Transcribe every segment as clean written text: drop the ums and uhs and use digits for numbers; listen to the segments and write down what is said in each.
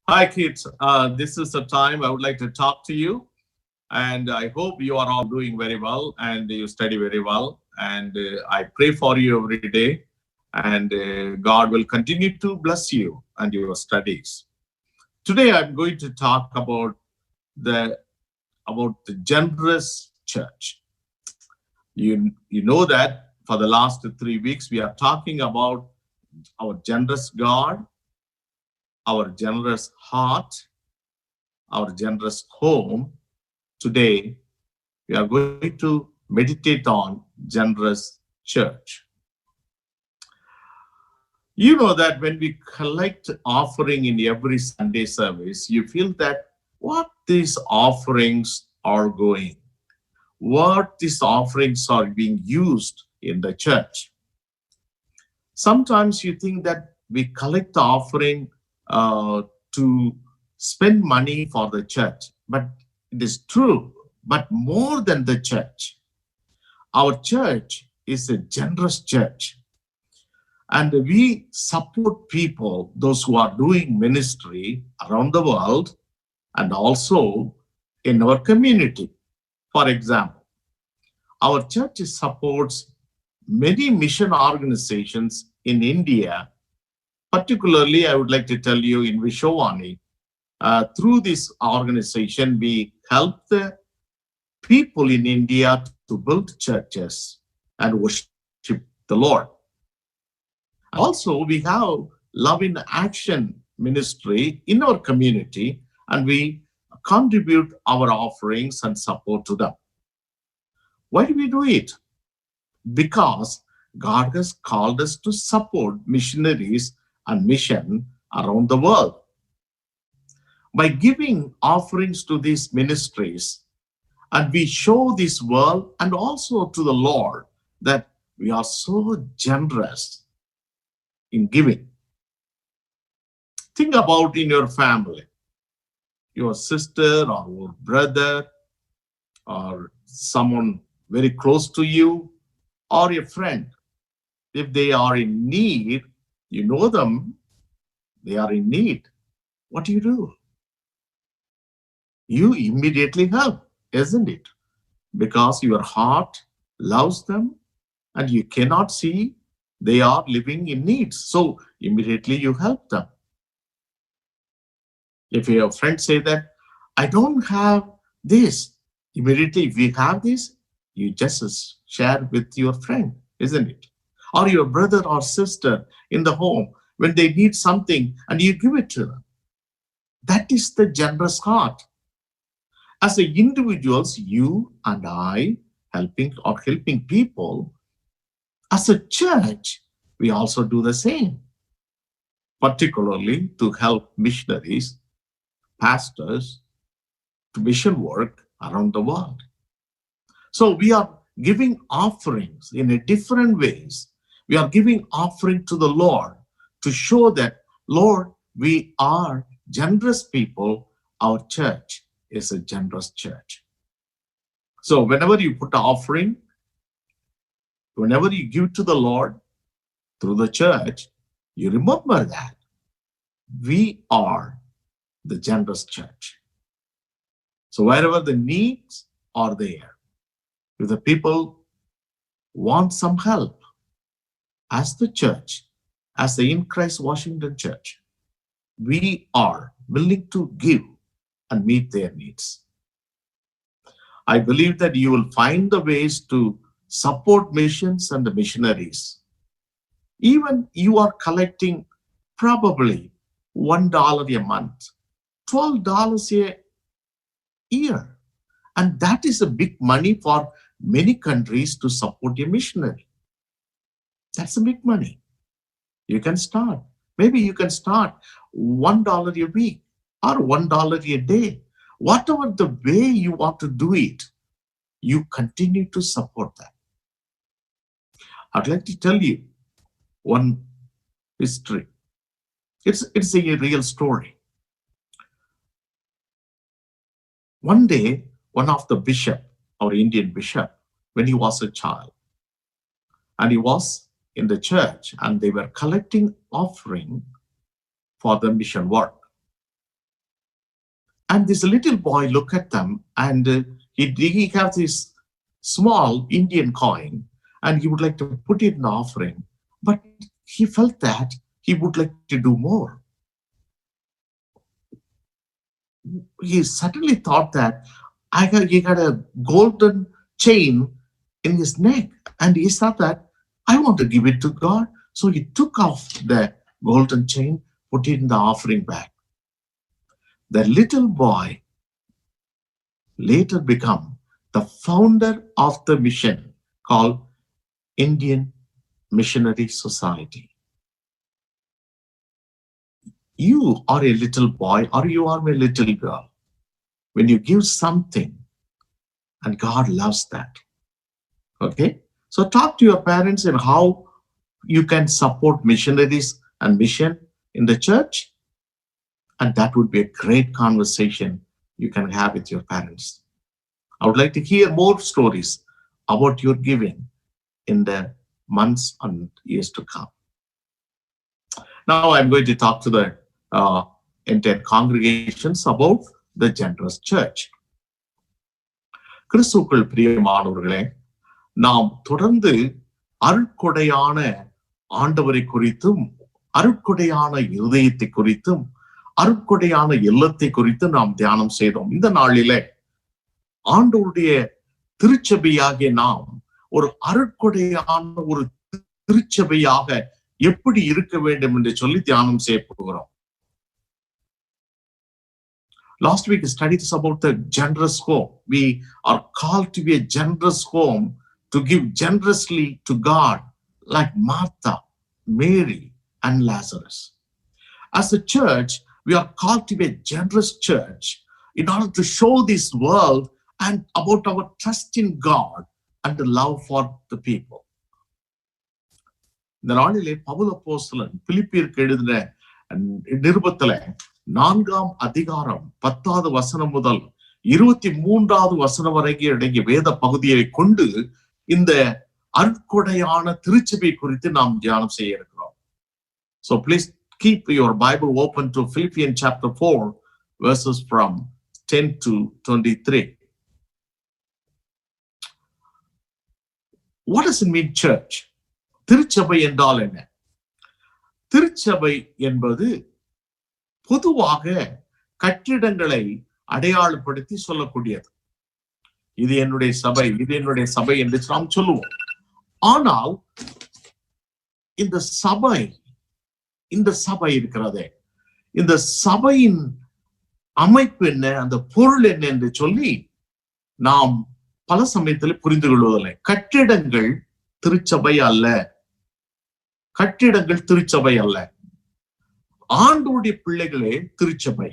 Hi, kids. This is the time I would like to talk to you, and I hope you are all doing very well and you study very well. And I pray for you every day, and God will continue to bless you and your studies. Today, I'm going to talk the about the generous church. You know that for the last 3 weeks we are talking about our generous God, our generous heart, our generous home. Today, we are going to meditate on generous church. You know that when we collect offering in every Sunday service, you feel that what these offerings are going, what these offerings are being used in the church. Sometimes you think that we collect the offering to spend money for the church, but it is true. But more than the church, our church is a generous church, and we support people, those who are doing ministry around the world and also in our community. For example, our church supports many mission organizations in India. Particularly, I would like to tell you in Vishovani, through this organization, we help the people in India to build churches and worship the Lord. Also, we have Love in Action ministry in our community, and we contribute our offerings and support to them. Why do we do it? Because God has called us to support missionaries and mission around the world. By giving offerings to these ministries, and we show this world and also to the Lord that we are so generous in giving. Think about in your family, your sister or your brother or someone very close to you or your friend. If they are in need, you know them, they are in need. What do? You immediately help, isn't it? Because your heart loves them and you cannot see they are living in needs. So immediately you help them. If your friend say that, I don't have this, immediately if you have this, you just share with your friend, isn't it? Or your brother or sister in the home when they need something and you give it to them. That is the generous heart. As a individuals, you and I helping people. As a church, we also do the same, particularly to help missionaries, pastors, to mission work around the world. So we are giving offerings in a different ways. We are giving offering to the Lord to show that, Lord, we are generous people. Our church is a generous church. So whenever you put an offering, whenever you give to the Lord through the church, you remember that we are the generous church. So wherever the needs are there, if the people want some help, as the church, as the In Christ Washington Church, we are willing to give and meet their needs. I believe that you will find the ways to support missions and the missionaries. Even you are collecting probably $1 a month, $12 a year. And that is a big money for many countries to support a missionary. That's a big money. You can start. Maybe you can start $1 a week or $1 a day. Whatever the way you want to do it, you continue to support that. I'd like to tell you one history. It's a real story. One day, one of the bishop, our Indian bishop, when he was a child, and he was in the church, and they were collecting offering for the mission work. And this little boy look at them, and he has this small Indian coin, and he would like to put it in the offering. But he felt that he would like to do more. He suddenly thought that he had a golden chain in his neck, and he thought that I want to give it to God. So he took off the golden chain, put it in the offering bag. The little boy later became the founder of the mission called Indian Missionary Society. You are a little boy or you are a little girl. When you give something, and God loves that. Okay? So talk to your parents and how you can support missionaries and mission in the church. And that would be a great conversation you can have with your parents. I would like to hear more stories about your giving in the months and years to come. Now I'm going to talk to the entire congregations about the generous church. கிறிஸ்துவுக்குள் பிரியமானவர்களே, நாம் தொடர்ந்து அருட்கொடையான ஆண்டவரை குறித்தும், அருட்கொடையான இருதயத்தை குறித்தும், அருட்கொடையான இல்லத்தை குறித்து நாம் தியானம் செய்தோம். இந்த நாளிலே ஆண்டவருடைய திருச்சபையாகிய நாம் ஒரு அருட்கொடையான ஒரு திருச்சபையாக எப்படி இருக்க வேண்டும் என்று சொல்லி தியானம் செய்ய போகிறோம். Last week we studied about the generous home. We are called to be a generous home, to give generously to God, like Martha, Mary, and Lazarus. As a church, we are called to be a generous church in order to show this world and about our trust in God and the love for the people. இந்த நாளிலே பவுல் அப்போஸ்தலன் பிலிப்பியருக்கு எழுதின நிருபத்தில 4ஆம் அதிகாரம் 10வது வசனம் முதல் 23வது வசனம் வரைக்கும் அடங்கிய வேத பகுதியை கொண்டு இந்த அருட்கொடையான திருச்சபை குறித்து நாம் தியானம் செய்ய இருக்கிறோம். So please keep your Bible open to Philippians chapter 4 verses from 10 to 23. What does it mean church? திருச்சபை என்றால் என்ன? திருச்சபை என்பது பொதுவாக கட்டிடங்களை அடையாளப்படுத்தி சொல்லக்கூடியது. இது என்னுடைய சபை, இது என்னுடைய சபை என்று நாம் சொல்லுவோம். ஆனால் இந்த சபை இருக்கிறதே, இந்த சபையின் அமைப்பு என்ன, அந்த பொருள் என்ன என்று சொல்லி நாம் பல சமயத்தில் புரிந்து கொள்வதில்லை. கட்டிடங்கள் திருச்சபை அல்ல, கட்டிடங்கள் திருச்சபை அல்ல. ஆண்டவருடைய பிள்ளைகளே திருச்சபை.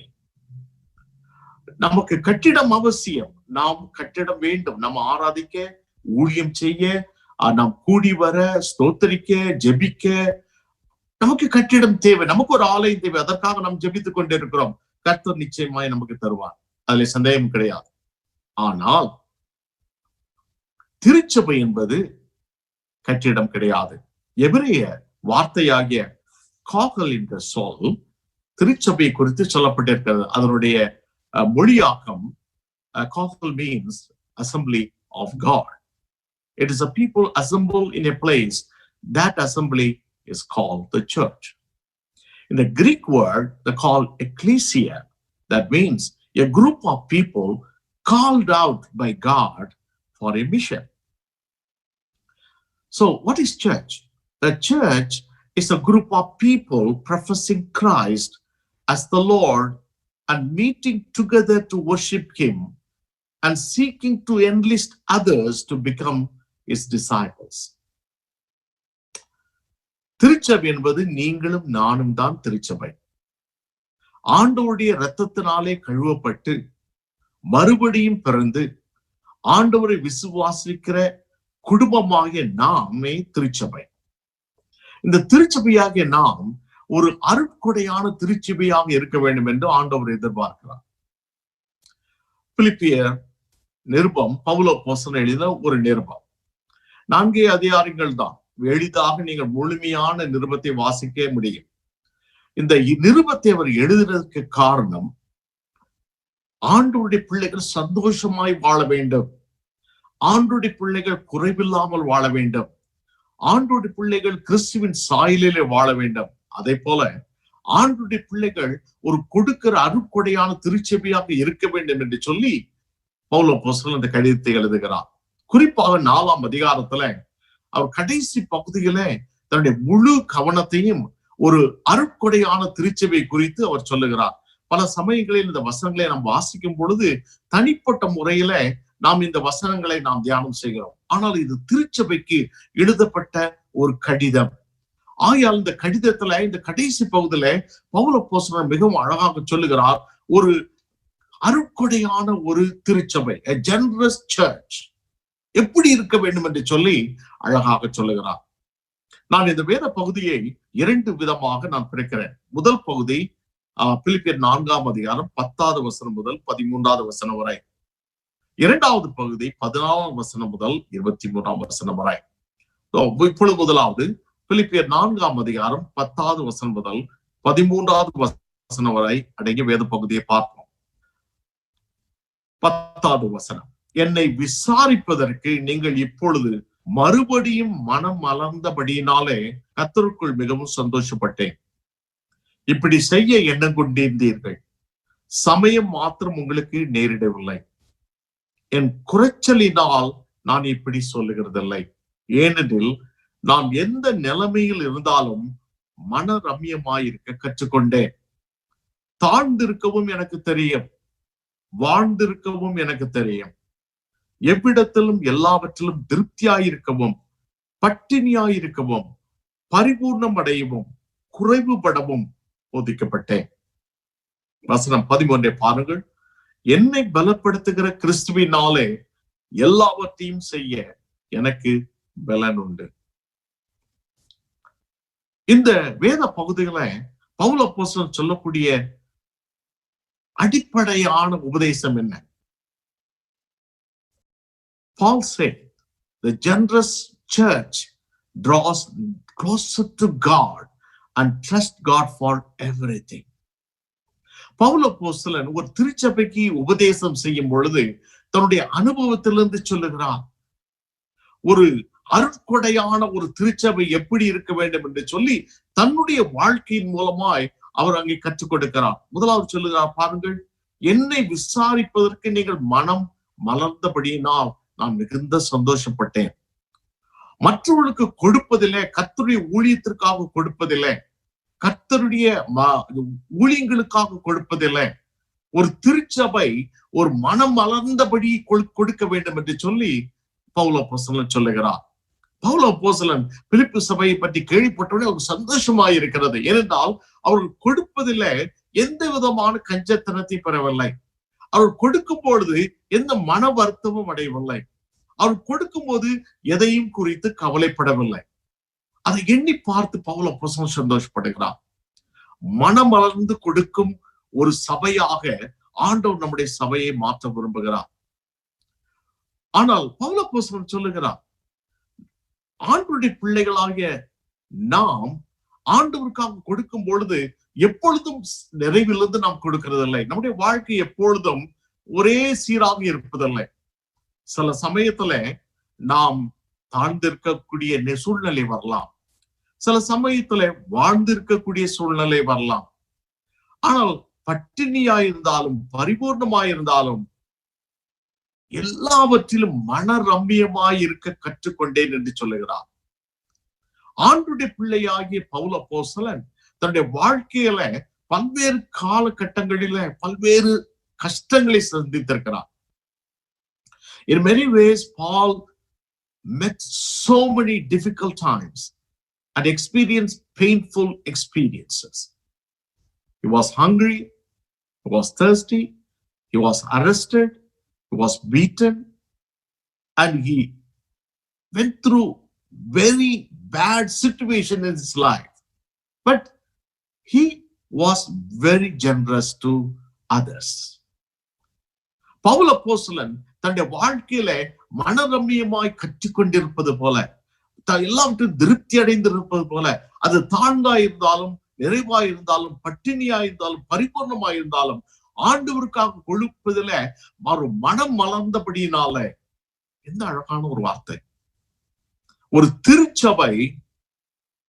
நமக்கு கட்டிடம் அவசியம். நாம் கட்டிடம் வேண்டும். நம்ம ஆராதிக்க, ஊழியம் செய்ய, நாம் கூடி வர, ஸ்தோத்தரிக்க, ஜெபிக்க நமக்கு கட்டிடம் தேவை. நமக்கு ஒரு ஆலயம் தேவை. அதற்காக நாம் ஜெபித்துக் கொண்டிருக்கிறோம். கர்த்தர் நிச்சயமாய் நமக்கு தருவார், அதுல சந்தேகம் கிடையாது. ஆனால் திருச்சபை என்பது கட்டிடம் கிடையாது. எபிரேய வார்த்தையாகிய காகல் என்ற சொல் திருச்சபை குறித்து சொல்லப்பட்டிருக்கிறது. அதனுடைய மொழியாக்கம் Kargil means assembly of God. It is a people assembled in a place. That assembly is called the church. In the Greek word, they call ecclesia. That means a group of people called out by God for a mission. So what is church? The church is a group of people professing Christ as the Lord and meeting together to worship Him and seeking to enlist others to become His disciples. திருச்சபை என்பது நீங்களும் நானும் தான் திருச்சபை. ஆண்டவருடைய இரத்தத்தினாலே கழுவப்பட்டு மறுபடியும் பிறந்து ஆண்டவரை விசுவாசிக்கிற குடும்பமாகிய நாமே திருச்சபை. இந்த திருச்சபையாகிய நாம் ஒரு அருட்கொடையான திருச்சபையாக இருக்க வேண்டும் என்று ஆண்டவர் எதிர்பார்க்கிறார். பிலிப்பியர் நிருபம் பவுல் அப்போஸ்தலன் எழுதின ஒரு நிருபம். 4 அதிகாரங்கள் தான். எளிதாக நீங்கள் முழுமையான நிருபத்தை வாசிக்க முடியும். இந்த நிருபத்தை அவர் எழுதுறதுக்கு காரணம் ஆண்டவருடைய பிள்ளைகள் சந்தோஷமாய் வாழ வேண்டும். ஆண்டவருடைய பிள்ளைகள் குறைவில்லாமல் வாழ வேண்டும். ஆண்டவருடைய பிள்ளைகள் கிறிஸ்துவின் சாயலிலே வாழ வேண்டும். அதே போல ஆண்டவருடைய பிள்ளைகள் ஒரு கொடுக்கிற அருட்கொடையான திருச்சபையாக இருக்க வேண்டும் என்று சொல்லி பவுல் அப்போஸ்தலன் இந்த கடிதத்தை எழுதுகிறார். குறிப்பாக 4ஆம் அதிகாரத்துல அவர் கடைசி பகுதியில தன்னுடைய முழு கவனத்தையும் ஒரு அருட்கொடையான திருச்சபை குறித்து அவர் சொல்லுகிறார். பல சமயங்களில் இந்த வசனங்களை நாம் வாசிக்கும் பொழுது தனிப்பட்ட முறையில நாம் இந்த வசனங்களை நாம் தியானம் செய்கிறோம். ஆனால் இது திருச்சபைக்கு எழுதப்பட்ட ஒரு கடிதம். ஆகையால் இந்த கடிதத்துல இந்த கடைசி பகுதியில பவுல் அப்போஸ்தலன் மிகவும் அழகாக சொல்லுகிறார், ஒரு அருட்கொடையான ஒரு திருச்சபை, a generous church எப்படி இருக்க வேண்டும் என்று சொல்லி அழகாக சொல்லுகிறார். நான் இந்த வேத பகுதியை 2 விதமாக நான் பிரிக்கிறேன். முதல் பகுதி பிலிப்பியர் 4ஆம் அதிகாரம் 10வது வசனம் முதல் 13வது வசனம் வரை. இரண்டாவது பகுதி 14ஆம் வசனம் முதல் 23ஆம் வசனம் வரை. இப்பொழுது முதலாவது பிலிப்பியர் 4ஆம் அதிகாரம் 10வது வசனம் முதல் 13வது வசனம் வரை அடங்கிய வேத பகுதியை பார்ப்போம். 10வது வசனம், என்னை விசாரிப்பதற்கு நீங்கள் இப்பொழுது மறுபடியும் மனம் மலர்ந்தபடியினாலே கர்த்தருக்குள் மிகவும் சந்தோஷப்பட்டேன். இப்படி செய்ய எண்ணம் கொண்டிருந்தீர்கள், சமயம் மாத்திரம் உங்களுக்கு நேரிடவில்லை. என் குறைச்சலினால் நான் இப்படி சொல்லுகிறதில்லை. ஏனெனில் நாம் எந்த நிலைமையில் இருந்தாலும் மன ரம்யமாயிருக்க கற்றுக்கொண்டேன். தாழ்ந்திருக்கவும் எனக்கு தெரியும், வாழ்ந்திருக்கவும் எனக்கு தெரியும். எவ்விடத்திலும் எல்லாவற்றிலும் திருப்தியாயிருக்கவும் பட்டினியாயிருக்கவும் பரிபூர்ணம் அடையவும் குறைவுபடவும் போதிக்கப்பட்டேன். வசனம் 13 பாருங்கள். என்னை பலப்படுத்துகிற கிறிஸ்துவினாலே எல்லாவற்றையும் செய்ய எனக்கு பலன் உண்டு. இந்த வேத பகுதிகளை பவுல் அப்போஸ்தலன் சொல்லக்கூடிய அடிப்படையான உபதேசம் என்ன? Paul said, the generous church draws closer to God and trusts God for everything. Pavul அப்போஸ்தலன் ஒரு திருச்சபைக்கு உபதேசம் செய்யும் பொழுது தன்னுடைய அனுபவத்திலிருந்து சொல்லுகிறார். ஒரு அருட்கொடையான ஒரு திருச்சபை எப்படி இருக்க வேண்டும் என்று சொல்லி தன்னுடைய வாழ்க்கையின் மூலமாய் அவர் அங்கே கற்றுக் கொடுக்கிறார். முதலாவது சொல்லுகிறார் பாருங்கள், என்னை விசாரிப்பதற்கு நீங்கள் மனம் மலர்ந்தபடியினால் நான் மிகுந்த சந்தோஷப்பட்டேன். மற்றவர்களுக்கு கொடுப்பதில்லை, கர்த்தருடைய ஊழியத்திற்காக கொடுப்பதில்லை, கர்த்தருடைய ஊழியங்களுக்காக கொடுப்பதில்லை. ஒரு திருச்சபை ஒரு மனம் மலர்ந்தபடி கொடுக்க வேண்டும் என்று சொல்லி பவுல் அப்போஸ்தலன் சொல்லுகிறார். பவுல் அப்போஸ்தலன் பிலிப்பு சபையை பற்றி கேள்விப்பட்டவுடனே அவருக்கு சந்தோஷமாய் இருக்கிறது. ஏனென்றால் அவர்கள் கொடுப்பதில்லை எந்த விதமான கஞ்சத்தனத்தை பெறவில்லை. அவர் கொடுக்கும் பொழுது எந்த மன வருத்தமும் அடையவில்லை. அவர் கொடுக்கும் போது எதையும் குறித்து கவலைப்படவில்லை. அதை எண்ணி பார்த்து பவுல் அப்போஸ்தலன் சந்தோஷப்படுகிறார். மனமலர்ந்து கொடுக்கும் ஒரு சபையாக ஆண்டவர் நம்முடைய சபையை மாற்ற விரும்புகிறார். ஆனால் பவுல் அப்போஸ்தலன் சொல்லுகிறார், ஆண்டவருடைய பிள்ளைகளாகிய நாம் ஆண்டவருக்காக கொடுக்கும் பொழுது எப்பொழுதும் நிறைவிலிருந்து நாம் கொடுக்கிறதில்லை. நம்முடைய வாழ்க்கை எப்பொழுதும் ஒரே சீராக இருப்பதில்லை. சில சமயத்துல நாம் தாழ்ந்திருக்கக்கூடிய சூழ்நிலை வரலாம், சில சமயத்துல வாழ்ந்திருக்கக்கூடிய சூழ்நிலை வரலாம். ஆனால் பட்டினியாயிருந்தாலும் பரிபூர்ணமாயிருந்தாலும் எல்லாவற்றிலும் மன ரம்மியமாய் இருக்க கற்றுக்கொண்டேன் என்று சொல்லுகிறார். ஆண்டவருடைய பிள்ளையாகிய பவுல் அப்போஸ்தலன் தன்னுடைய வாழ்க்கையில பல்வேறு காலகட்டங்களில பல்வேறு கஷ்டங்களை சந்தித்திருக்கிறார். In many ways, Paul met so many difficult times and experienced painful experiences. He was hungry, he was thirsty, he was arrested, he was beaten, and he went through very bad situation in his life. But he was very generous to others. Pavul அப்போஸ்தலன் தன்னுடைய வாழ்க்கையில மனரம்மியமாய் கற்றுக்கொண்டிருப்பது போல, எல்லாவற்றையும் திருப்தி அடைந்திருப்பது போல, அது தாழ்ந்தா இருந்தாலும் நிறைவாய் இருந்தாலும் பட்டினியா இருந்தாலும் பரிபூர்ணமாய் இருந்தாலும் ஆண்டவருக்காக கொழுப்பதில ஒரு மனம் மலர்ந்தபடியினால. எந்த அழகான ஒரு வார்த்தை. ஒரு திருச்சபை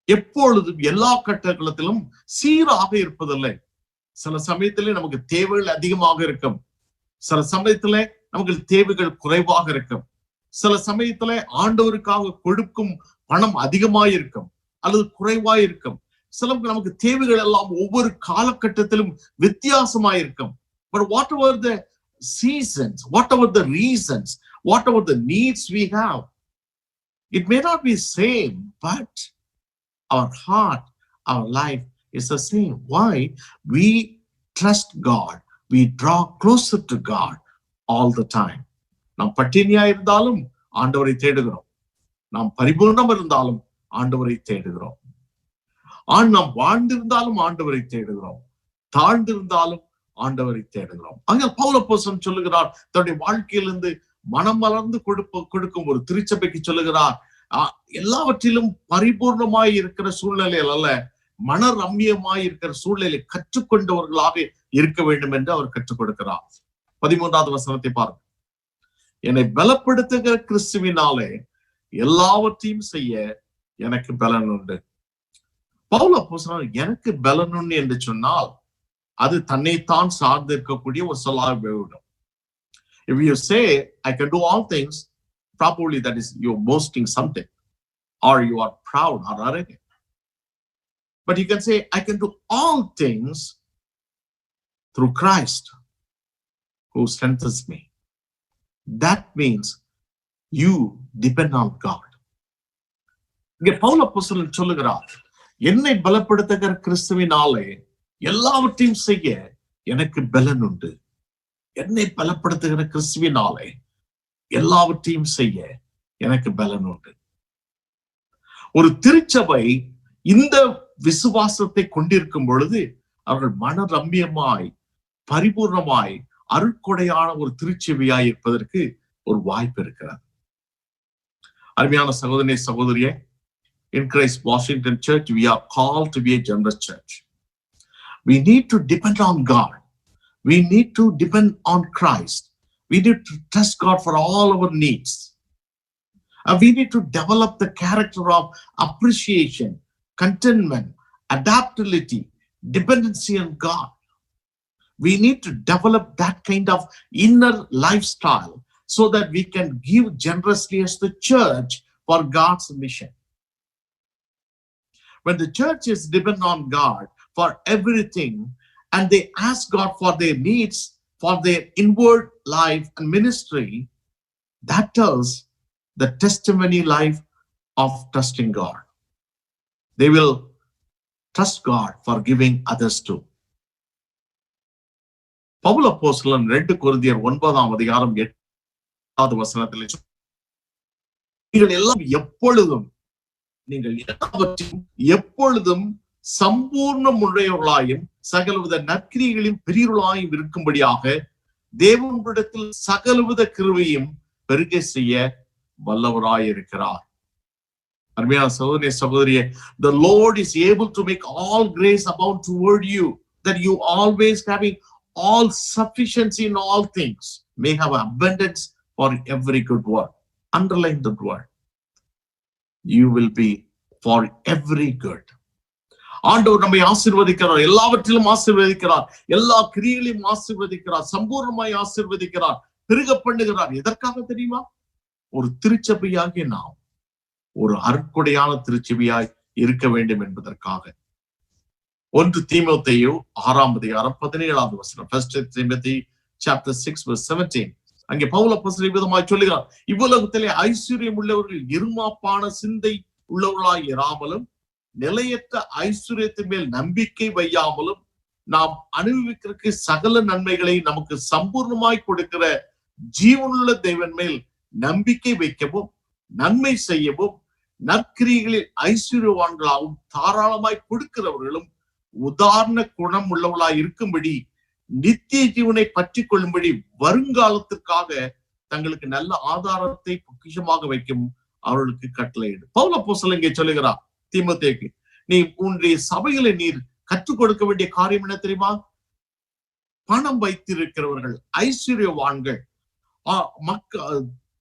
எப்பொழுதும் எல்லா கட்டத்திலும் சீராக இருப்பதில்லை. சில சமயத்திலே நமக்கு தேவைகள் அதிகமாக இருக்கும், சில சமயத்திலே நமக்கு தேவைகள் குறைவாக இருக்கும், சில சமயத்திலே ஆண்டவருக்காக கொடுக்கும் பணம் அதிகமாயிருக்கும் அல்லது குறைவாயிருக்கும். சில நமக்கு தேவைகள் எல்லாம் ஒவ்வொரு காலகட்டத்திலும் வித்தியாசமாயிருக்கும். But whatever the seasons, whatever the reasons, whatever the needs we have, it may not be same, but our heart, our life is the same. Why? We trust God. We draw closer to God all the time. நாம் பட்டினியா இருந்தாலும் ஆண்டவரை தேடுகிறோம், நாம் பரிபூர்ணம் இருந்தாலும் ஆண்டவரை தேடுகிறோம், நாம் வாழ்ந்திருந்தாலும் ஆண்டவரை தேடுகிறோம், தாழ்ந்திருந்தாலும் ஆண்டவரை தேடுகிறோம். அங்கே பவுல் அப்போஸ்தலன் சொல்லுகிறார், தன்னுடைய வாழ்க்கையிலிருந்து மனம் மலர்ந்து கொடுக்கும் ஒரு திருச்சபைக்கு சொல்லுகிறார், எல்லாவற்றிலும் பரிபூர்ணமாய் இருக்கிற சூழ்நிலையில் அல்ல, மன ரம்மியமாய் இருக்கிற சூழ்நிலை கற்றுக்கொண்டவர்களாக இருக்க வேண்டும் என்று அவர் கற்றுக் கொடுக்கிறார். 13வது வசனத்தை பாருங்க. என்னை பலப்படுத்துகிற கிறிஸ்துவினாலே எல்லாவற்றையும் செய்ய எனக்கு பலன் உண்டு. பவுல் அப்போஸ்தலன் எனக்கு பலன் உண்டு என்று சொன்னால் அது தன்னைத்தான் சார்ந்து இருக்கக்கூடிய ஒரு சொல்லாக போய்விடும். If you say I can do all things, probably that is you're boasting something, or you are proud or arrogant. But you can say I can do all things through Christ who strengthens me. That means you depend on God. இங்கே பவுல் அப்போஸ்தலன் சொல்லுகிறார், என்னை பலப்படுத்துகிற கிறிஸ்துவினாலே எல்லாவற்றையும் செய்ய எனக்கு பலன் உண்டு. என்னை பலப்படுத்துகிற கிறிஸ்துவினாலே எல்லாவற்றையும் செய்ய எனக்கு பலன் உண்டு. ஒரு திருச்சபை இந்த விசுவாசத்தை கொண்டிருக்கும் பொழுது அவர்கள் மன ரம்மியமாய் பரிபூர்ணமாய் அருட்கொடையான ஒரு திருச்சபையாய் இருப்பதற்கு ஒரு வாய்ப்பு இருக்கிறது. அருமையான சகோதரனே சகோதரியே, in Christ Washington Church we are called to be a generous church. We need to depend on God. We need to depend on Christ. We need to trust God for all our needs. And we need to develop the character of appreciation, contentment, adaptability, dependency on God. We need to develop that kind of inner lifestyle so that we can give generously as the church for God's mission. When the church is dependent on God for everything and they ask God for their needs, for their inward life and ministry, that tells the testimony life of trusting God. They will trust God for giving others too. Pavul அப்போஸ்தலன் 2 கொரிந்தியர் 9ஆம் அதிகாரம் 8வது வசனத்தில் நீங்கள் எல்லாவற்றையும் எப்பொழுதும் சம்பூர்ண உடையவர்களாயும் சகலவித நற்கிரியைகளின் பிரிவுகளாயும் இருக்கும்படியாக தேவனிடத்தில் சகலவித கிருபையும் பெருக செய்ய வல்லவராயிருக்கிறார். அருமையான சகோதரனே சகோதரியே, the Lord is able to make all grace abound toward you, that you always having all sufficiency in all things may have abundance for every good work. Underline the word. You will be for every good. ஆண்டவர் நம்மை ஆசீர்வதிக்கிறார், எல்லாவற்றிலும் ஆசீர்வதிக்கிறார், எல்லா கிரியைகளையும் ஆசீர்வதிக்கிறார், சம்பூர்ணமாய் ஆசீர்வதிக்கிறார், பெருக பண்ணுகிறார். எதற்காக தெரியுமா? ஒரு திருச்சபையாகிய நாம் ஒரு அருட்கொடையான திருச்சபையாய் இருக்க வேண்டும் என்பதற்காக. 1 தீமோத்தேயு 6ஆம் அதிகாரம் 17வது வசனம். 1 Timothy chapter 6 verse 17. அங்கே பவுல் அப்போஸ்தலன் விதமாய் சொல்லுகிறார், இவ்வுலகத்திலே ஐஸ்வர்யம் உள்ளவர்கள் இருமாப்பான சிந்தை உள்ளவர்களாய் இராமலும் நிலையற்ற ஐஸ்வர்யத்தின் மேல் நம்பிக்கை வையாமலும் நாம் அனுபவிக்கிறதுக்கு சகல நன்மைகளை நமக்கு சம்பூர்ணமாய் கொடுக்கிற ஜீவனுள்ள தேவன் மேல் நம்பிக்கை வைக்கவும் நன்மை செய்யவும் நற்கிரியைகளில் ஐஸ்வர்யவான்களாகவும் தாராளமாய் கொடுக்கிறவர்களும் உதாரண குணம் உள்ளவர்களாய் இருக்கும்படி நித்திய ஜீவனை பற்றி கொள்ளும்படி வருங்காலத்திற்காக தங்களுக்கு நல்ல ஆதாரத்தை பொக்கிஷமாக வைக்கும் அவர்களுக்கு கட்டளையிடு. பவுல் அப்போஸ்தலன் இங்கே சொல்லுகிறார் தீமோத்தேயுக்கு, நீ உன்னுடைய சபைகளை நீர் கற்றுக் கொடுக்க வேண்டிய காரியம் என்ன தெரியுமா? பணம் வைத்திருக்கிறவர்கள், ஐஸ்வர்யவான்கள்,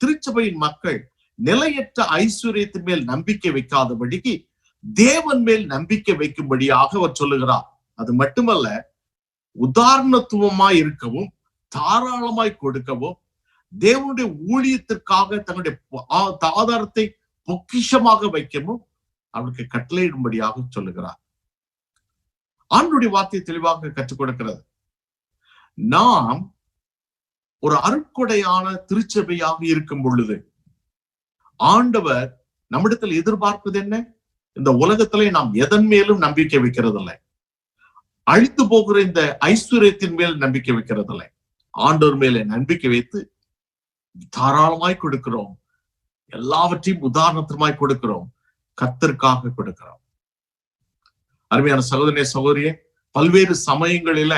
திருச்சபையின் மக்கள் நிலையற்ற ஐஸ்வர்யத்தின் மேல் நம்பிக்கை வைக்காதபடிக்கு தேவன் மேல் நம்பிக்கை வைக்கும்படியாக அவர் சொல்லுகிறார். அது மட்டுமல்ல, உதாரணத்துவமாய் இருக்கவும், தாராளமாய் கொடுக்கவும், தேவனுடைய ஊழியத்திற்காக தன்னுடைய ஆதாரத்தை பொக்கிஷமாக வைக்கவும் அவருக்கு கட்டளையிடும்படியாக சொல்லுகிறார். ஆண்டுடைய வார்த்தை தெளிவாக கற்றுக் கொடுக்கிறது. நாம் ஒரு அருட்கொடையான திருச்சபையாக இருக்கும் பொழுது ஆண்டவர் நம்மிடத்தில் எதிர்பார்ப்பது என்ன? இந்த உலகத்திலே நாம் எதன் மேலும் நம்பிக்கை வைக்கிறது இல்லை. அழித்து போகிற இந்த ஐஸ்வர்யத்தின் மேல் நம்பிக்கை வைக்கிறது இல்லை. ஆண்டவர் மேலே நம்பிக்கை வைத்து தாராளமாய் கொடுக்கிறோம். எல்லாவற்றையும் உதாரணத்துமாய் கொடுக்கிறோம். கர்த்தருக்காக கொடுக்கிறோம். அருமையான சகோதரனே, சகோதரியே, பல்வேறு சமயங்களில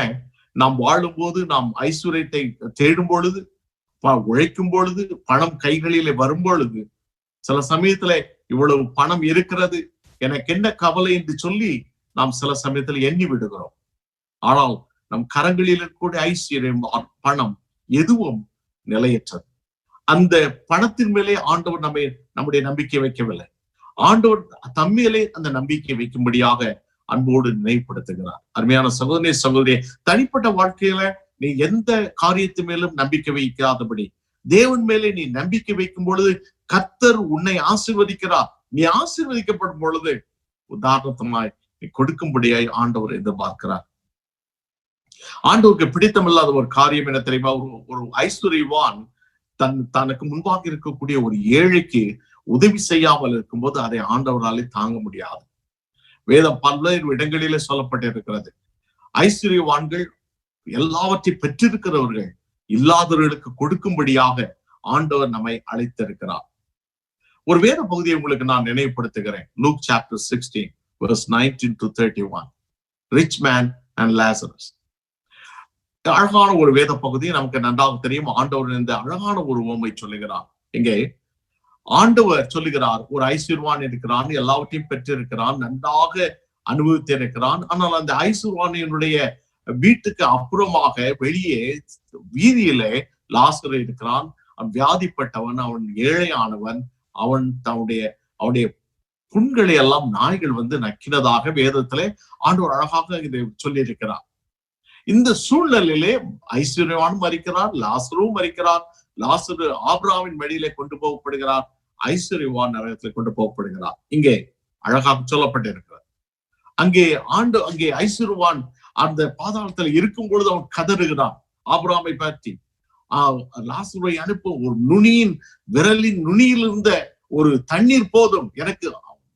நாம் வாழும்போது, நாம் ஐஸ்வர்யத்தை தேடும் பொழுது, உழைக்கும் பொழுது, பணம் கைகளிலே வரும் பொழுது, சில சமயத்துல இவ்வளவு பணம் இருக்கிறது, எனக்கு என்ன கவலை என்று சொல்லி நாம் சில சமயத்துல எண்ணி விடுகிறோம். ஆனால் நம் கரங்களில் இருக்கக்கூடிய ஐஸ்வர்யம், பணம் எதுவும் நிலையற்றது. அந்த பணத்தின் மேலே ஆண்டவர் நம்முடைய நம்பிக்கை வைக்கவில்லை. ஆண்டவர் தம்மேலே அந்த நம்பிக்கை வைக்கும்படியாக அன்போடு நினைவுபடுத்துகிறார். அருமையான சகோதரனே, சகோதரியே, தனிப்பட்ட வாழ்க்கையில நீ எந்த காரியத்து மேலும் நம்பிக்கை வைக்காதபடி தேவன் மேலே நீ நம்பிக்கை வைக்கும் பொழுது கர்த்தர் உன்னை ஆசீர்வதிக்கிறார். நீ ஆசீர்வதிக்கப்படும் பொழுது உதாரணமாய் நீ கொடுக்கும்படியாய் ஆண்டவர் எதிர்பார்க்கிறார். ஆண்டவருக்கு பிடித்தமில்லாத ஒரு காரியம் என்ன தெரியுமா? ஒரு ஐஸ்வர்யவான் தனக்கு முன்பாக இருக்கக்கூடிய ஒரு ஏழைக்கு உதவி செய்யாமல் இருக்கும்போது அதை ஆண்டவராலே தாங்க முடியாது. வேதம் பல்வேறு இடங்களிலே சொல்லப்பட்டிருக்கிறது. ஐஸ்வர்யவான்கள் எல்லாவற்றையும் பெற்றிருக்கிறவர்கள் இல்லாதவர்களுக்கு கொடுக்கும்படியாக ஆண்டவர் நம்மை அழைத்திருக்கிறார். ஒரு வேத பகுதியை உங்களுக்கு நான் நினைவுபடுத்துகிறேன். Luke chapter 16 verse 19 to 31. Rich man and Lazarus. அழகான ஒரு வேத பகுதி, நமக்கு நன்றாக தெரியும். ஆண்டவர் இந்த அழகான ஒரு உவமை சொல்லுகிறார். இங்கே ஆண்டவர் சொல்லுகிறார், ஒரு ஐஸ்வர்யவான் இருக்கிறான், எல்லாவற்றையும் பெற்றிருக்கிறான், நன்றாக அனுபவித்திருக்கிறான். ஆனால் அந்த ஐஸ்வர்யவானினுடைய வீட்டுக்கு அப்புறமாக வெளியே வீதியிலே லாசரு இருக்கிறான். அவன் வியாதிப்பட்டவன், அவன் ஏழையானவன். அவனுடைய புண்களை எல்லாம் நாய்கள் வந்து நக்கினதாக வேதத்திலே ஆண்டவர் அழகாக இதை சொல்லி இருக்கிறார். இந்த சூழ்நிலையிலே ஐஸ்வர்யவானும் மரிக்கிறார், லாசரும் மரிக்கிறார். லாசரு ஆபிரகாமின் மடியிலே கொண்டு போகப்படுகிறார், ஐஸ்வர்யவான் நரகத்திலே கொண்டு போகப்படுகிறார். இங்கே அழகாக சொல்லப்பட்டிருக்கிறார். அங்கே ஐஸ்வர்யவான் அந்த பாதாளத்துல இருக்கும் பொழுது அவன் கதறுகிறான் ஆபிரகாமை பற்றி. லாசருவை அனுப்ப ஒரு விரலின் நுனியில் இருந்த ஒரு தண்ணீர் போதும், எனக்கு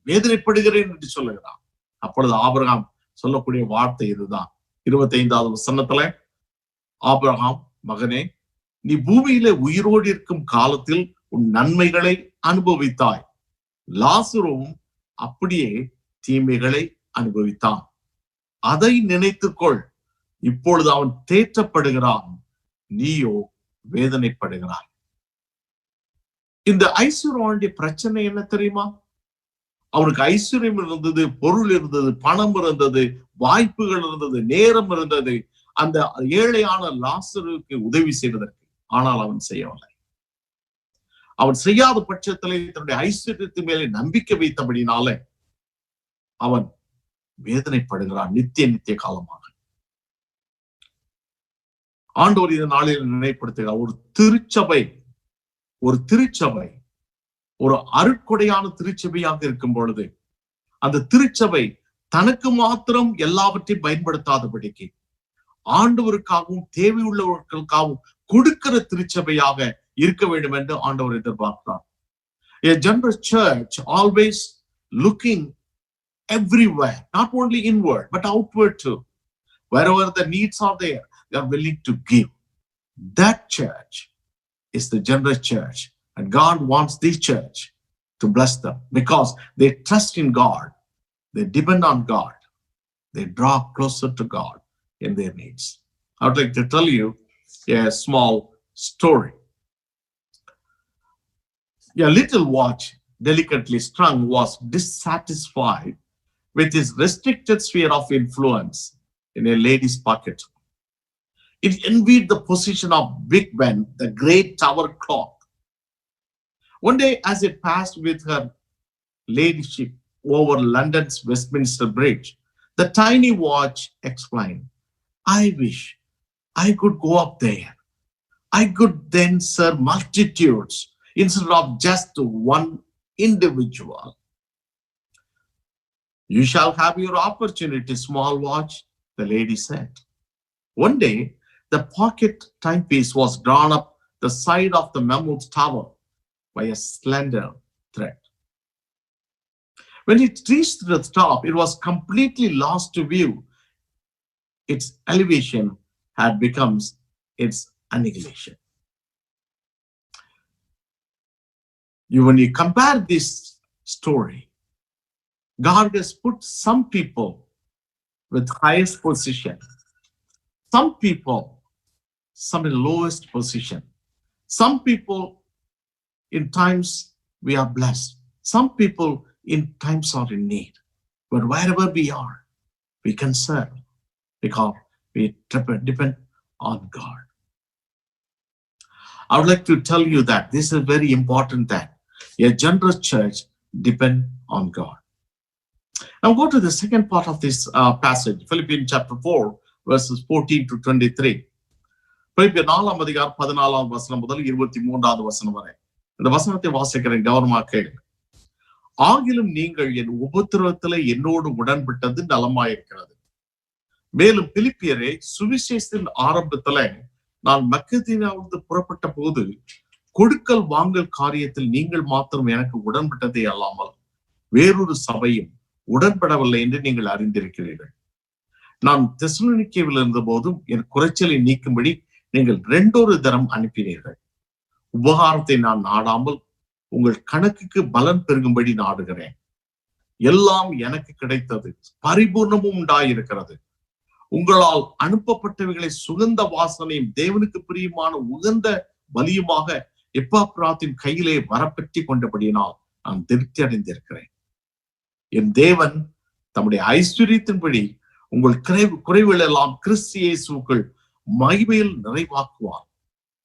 வேதனைப்படுகிறேன் என்று சொல்லுகிறான். அப்பொழுது ஆபிரகாம் சொல்லக்கூடிய வார்த்தை இதுதான். 25வது வசனத்துல, ஆபிரகாம், மகனே, நீ பூமியில உயிரோடு இருக்கும் காலத்தில் உன் நன்மைகளை அனுபவித்தாய். லாசரும் அப்படியே தீமைகளை அனுபவித்தான். அதை நினைத்துக்கொள். இப்பொழுது அவன் தேற்றப்படுகிறான், நீயோ வேதனைப்படுகிறாய். இந்த ஐஸ்வர்யனுடைய பிரச்சனை என்ன தெரியுமா? அவனுக்கு ஐஸ்வர்யம் இருந்தது, பொருள் இருந்தது, பணம் இருந்தது, வாய்ப்புகள் இருந்தது, நேரம் இருந்தது அந்த ஏழையான லாசருக்கு உதவி செய்வதற்கு. ஆனால் அவன் செய்யவில்லை. அவன் செய்யாத பட்சத்திலே தன்னுடைய ஐஸ்வர்யத்தின் மேலே நம்பிக்கை வைத்தபடினால அவன் வேதனைப்படுகிறான் நித்திய காலமாக. ஆண்டவர் இந்த நாளில் நினைப்படுத்துகிறார், ஒரு திருச்சபை ஒரு அருட்கொடையான திருச்சபையாக இருக்கும் பொழுது அந்த திருச்சபை தனக்கு மாத்திரம் எல்லாவற்றையும் பயன்படுத்தாதபடிக்கு ஆண்டவருக்காகவும் தேவையுள்ளவர்களுக்காகவும் கொடுக்கிற திருச்சபையாக இருக்க வேண்டும் என்று ஆண்டவர் எதிர்பார்க்கிறார். A generous church always looking everywhere, not only inward but outward too. Wherever the needs are there, they are willing to give. That church is the generous church, and God wants this church to bless them because they trust in God, they depend on God, they draw closer to God in their needs. I would like to tell you a small story. A little watch, delicately strung, was dissatisfied with his restricted sphere of influence in a lady's pocket. It envied the position of Big Ben, the great tower clock. One day, as it passed with her ladyship over London's Westminster Bridge, the tiny watch exclaimed, "I wish I could go up there. I could then serve multitudes instead of just one individual." "You shall have your opportunity, small watch," the lady said. One day, the pocket timepiece was drawn up the side of the mammoth tower by a slender thread. When it reached the top, it was completely lost to view. Its elevation had become its annihilation. When you compare this story, God has put some people with highest position, some people, some in lowest position, some people in times we are blessed, some people in times are in need. But wherever we are, we can serve because we depend on God. I would like to tell you that this is very important, that a generous church depends on God. Now go to the second part of this passage, Philippians chapter 4, verses 14 to 23. Philippians 4 அதிகாரம் 14 வசனம் முதல் 23 வசனம் வரை. இந்த வசனத்தை வாசிக்கிறேன், கவனமாக கேளுங்க. "ஆகிலும் நீங்கள் என் உபத்திரவத்திலே என்னோடு உடன்பட்டது நலமாயிருக்கிறது. மேலும் பிலிப்பியரே, சுவிசேஷத்தின் ஆரம்பத்திலே நான் மக்கெதோனியாவிலிருந்து புறப்பட்ட போது கொடுக்கல் வாங்கல் காரியத்தில் நீங்கள் மாத்திரம் எனக்கு உடன்பட்டதே அல்லாமல் வேறொரு சபையும் உடன்படவில்லை என்று நீங்கள் அறிந்திருக்கிறீர்கள். நான் தெசலோனிக்கேயில் இருந்த போதும் என் குறைச்சலை நீக்கும்படி நீங்கள் 2 தரம் அனுப்பினீர்கள். உபகாரத்தை நான் நாடாமல் உங்கள் கணக்குக்கு பலன் பெருகும்படி நாடுகிறேன். எல்லாம் எனக்கு கிடைத்தது, பரிபூர்ணமும் உண்டாயிருக்கிறது. உங்களால் அனுப்பப்பட்டவைகளை சுகந்த வாசனையும் தேவனுக்கு பிரியமான உகந்த பலியுமாக எப்பாப்ராத்தின் கையிலே வரப்பற்றி கொண்டபடியினால் நான் திருப்தி அடைந்திருக்கிறேன். என் தேவன் தம்முடைய ஐஸ்வர்யத்தின்படி உங்கள் குறைவுகள் எல்லாம் கிறிஸ்து இயேசுவுக்குள் மகிமையில் நிறைவாக்குவார்.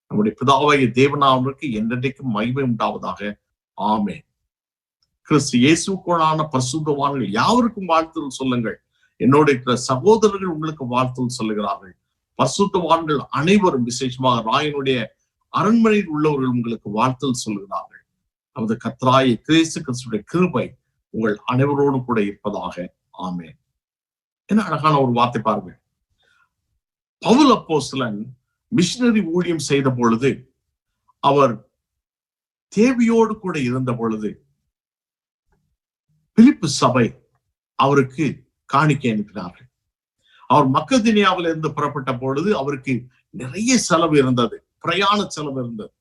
நம்முடைய பிதாவாகிய தேவனானவருக்கு என்றென்றைக்கும் மகிமை உண்டாவதாக. ஆமென். கிறிஸ்து இயேசுவுக்குள்ளான பரிசுத்தவான்கள் யாவருக்கும் வாழ்த்துதல் சொல்லுங்கள். என்னோட இருக்கிற சகோதரர்கள் உங்களுக்கு வாழ்த்துதல் சொல்லுகிறார்கள். பரிசுத்தவான்கள் அனைவரும், விசேஷமாக ராயனுடைய அரண்மனையில் உள்ளவர்கள் உங்களுக்கு வாழ்த்துதல் சொல்லுகிறார்கள். நமது கர்த்தராகிய கிறிஸ்து கிறிஸ்துடைய கிருபை உங்கள் அனைவரோடும் கூட இருப்பதாக. ஆமென். என்ன அழகான ஒரு வார்த்தை பாருங்க. பவுல் அப்போஸ்தலன் மிஷனரி ஊழியம் செய்த பொழுது, அவர் தேவையோடு கூட இருந்த பொழுது, பிலிப்பு சபை அவருக்கு காணிக்கை அனுப்பினார்கள். அவர் மக்கெதோனியாவில் இருந்து புறப்பட்ட பொழுது அவருக்கு நிறைய செலவு இருந்தது, பிரயாண செலவு இருந்தது.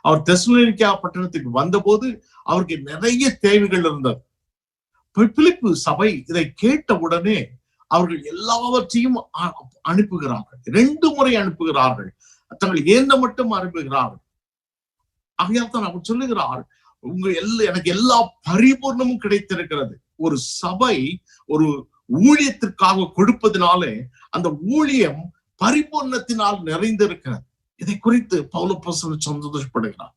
அவர் தெசலோனிக்கா பட்டணத்துக்கு வந்த போது அவருக்கு நிறைய தேவைகள் இருந்தது. பிலிப்பு சபை இதை கேட்ட உடனே அவர்கள் எல்லாவற்றையும் அனுப்புகிறார்கள். 2 முறை அனுப்புகிறார்கள். தங்கள் ஏந்த மட்டும் அனுப்புகிறார்கள். ஆகையால் தான் அவர் சொல்லுகிறார், எனக்கு எல்லா பரிபூர்ணமும் கிடைத்திருக்கிறது. ஒரு சபை ஒரு ஊழியத்திற்காக கொடுப்பதனாலே அந்த ஊழியம் பரிபூர்ணத்தினால் நிறைந்திருக்கிறது. இதை குறித்து பவுல் அப்போஸ்தலன் சந்தோஷப்படுகிறார்.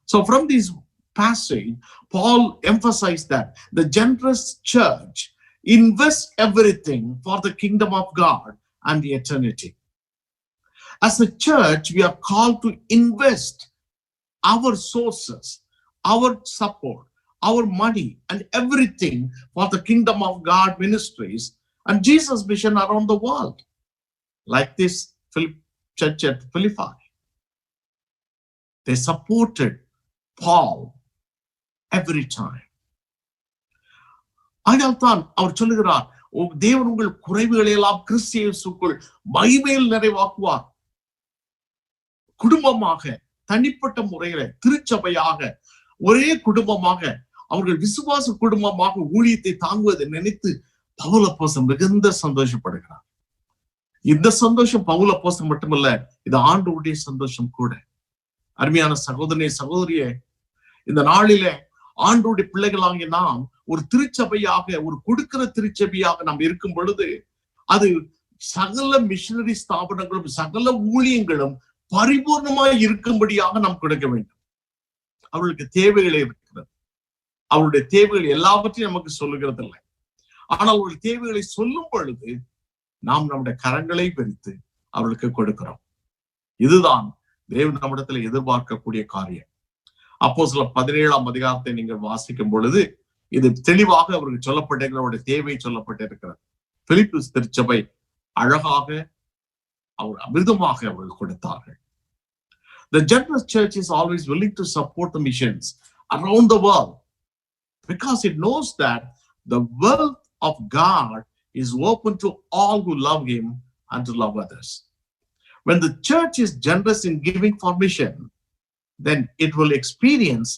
So from this passage, Paul emphasized that the generous church invests everything for the kingdom of God and the eternity. As a church, we are called to invest our sources, our support, our money, and everything for the kingdom of God ministries and Jesus' mission around the world. Like this church at Philippi, they supported Paul every time. ஆனால் தான் அவர் சொல்லுகிறார், தேவன் உங்கள் குறைவுகளை எல்லாம் கிறிஸ்து இயேசுவுக்குள் மகிமையில் நிறைவாக்குவார். குடும்பமாக, தனிப்பட்ட முறையில, திருச்சபையாக, ஒரே குடும்பமாக, அவர்கள் விசுவாச குடும்பமாக ஊழியத்தை தாங்குவதை நினைத்து பவுல் அப்போஸ்தலன் மிகுந்த சந்தோஷப்படுகிறார். இந்த சந்தோஷம் பவுல் அப்போஸ்தலன் மட்டுமல்ல, இது ஆண்டவருடைய சந்தோஷம் கூட. அருமையான சகோதரனே, சகோதரியே, இந்த நாளிலே ஆண்டவருடைய பிள்ளைகளாகிய நாம் ஒரு திருச்சபையாக, ஒரு கொடுக்கிற திருச்சபையாக நாம் இருக்கும் பொழுது அது சகல மிஷனரி ஸ்தாபனங்களும் சகல ஊழியங்களும் பரிபூர்ணமாய் இருக்கும்படியாக நாம் கொடுக்க வேண்டும். அவர்களுக்கு தேவைகள் இருக்கிறது. அவருடைய தேவைகள் எல்லாவற்றையும் நமக்கு சொல்லுகிறது இல்லை. ஆனால் அவருடைய தேவைகளை சொல்லும் பொழுது நாம் நம்முடைய கரங்களை பிரித்து அவர்களுக்கு கொடுக்கிறோம். இதுதான் தேவன் நம்மிடத்துல எதிர்பார்க்கக்கூடிய காரியம். அப்போஸ்தலர் 17ஆம் அதிகாரத்தை நீங்கள் வாசிக்கும் பொழுது இது தெளிவாக அவருக்கு சொல்லப்பட்டிருக்கிற அவருடைய தேவை சொல்லப்பட்டிருக்கிறது. பிலிப்பு திருச்சபை அழகாக அவர் அமிர்தமாக அவர்கள் கொடுத்தார்கள். The generous church is always willing to support the missions around the world because it knows that the wealth of God is open to all who love him and to love others. When the church is generous in giving for mission, then it will experience